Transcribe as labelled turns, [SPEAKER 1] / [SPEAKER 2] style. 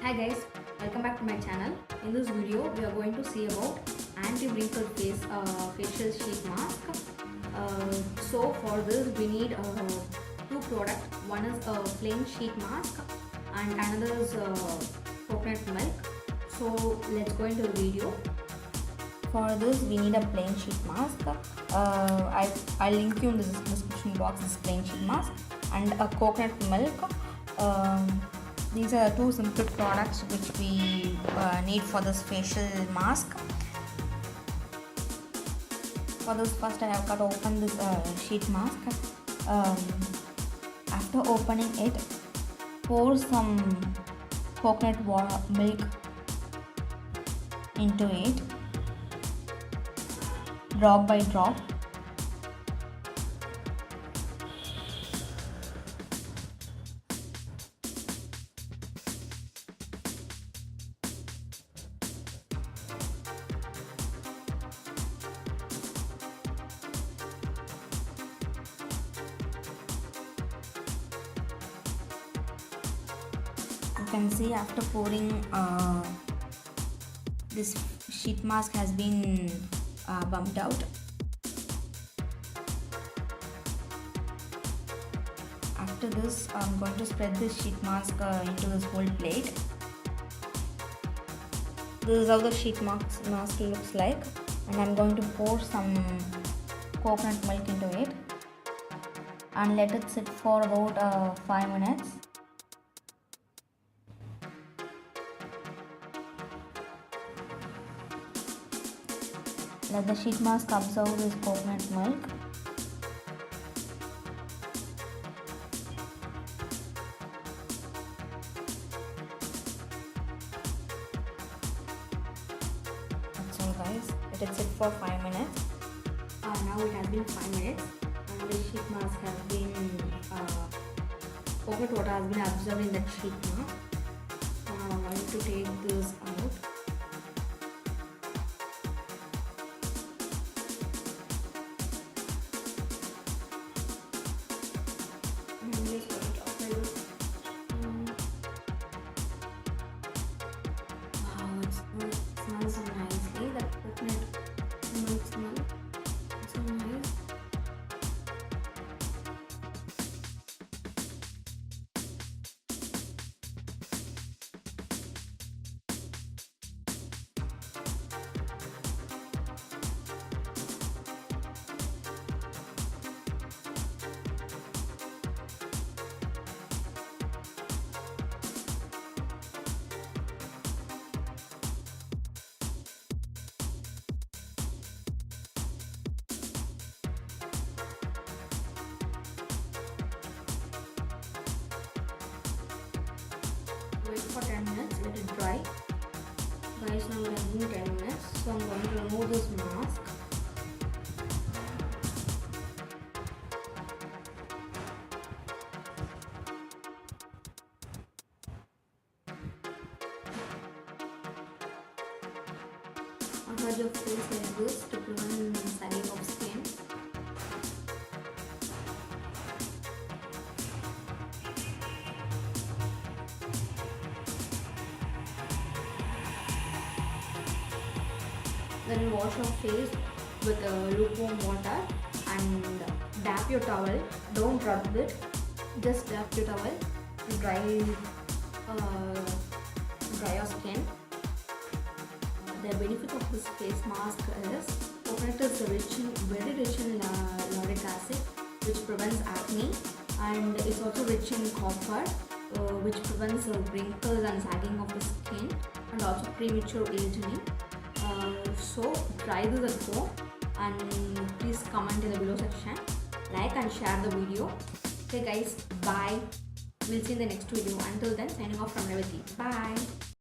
[SPEAKER 1] Hi guys, welcome back to my channel. In this video, we are going to see about anti-wrinkle facial sheet mask. So for this, we need two products. One is a plain sheet mask and another is coconut milk. So let's go into the video. For this, we need a plain sheet mask. I'll link you in the description box this plain sheet mask and a coconut milk. These are the two simple products which we need for this facial mask. For this, first I have got to open this sheet mask. After opening it, pour some coconut milk into it, drop by drop. You can see after pouring, this sheet mask has been bumped out. After this, I'm going to spread this sheet mask into this whole plate. This is how the sheet mask looks like, and I'm going to pour some coconut milk into it and let it sit for about 5 minutes. Let the sheet mask absorb this coconut milk. That's all guys, let it sit for 5 minutes. Now it has been 5 minutes and the sheet mask has been, coconut water has been absorbed in that sheet mask. Now I'm going to take this out. It smells so nicely. That coconut milk smell. It's so nice. Wait for 10 minutes, let it dry. Guys, now it has been 10 minutes, so I'm going to remove this mask. Massage your face like this to prevent sagging of skin. Then wash your face with lukewarm water and dab your towel. Don't rub it, just dab your towel to dry your skin. The benefit of this face mask is coconut is very rich in lauric acid, which prevents acne, and it's also rich in copper, which prevents wrinkles and sagging of the skin, and also premature aging. So try this at home and please comment in the below section, like and share the video. Okay guys, bye. We'll see you in the next video. Until then, signing off from Revathi. Bye.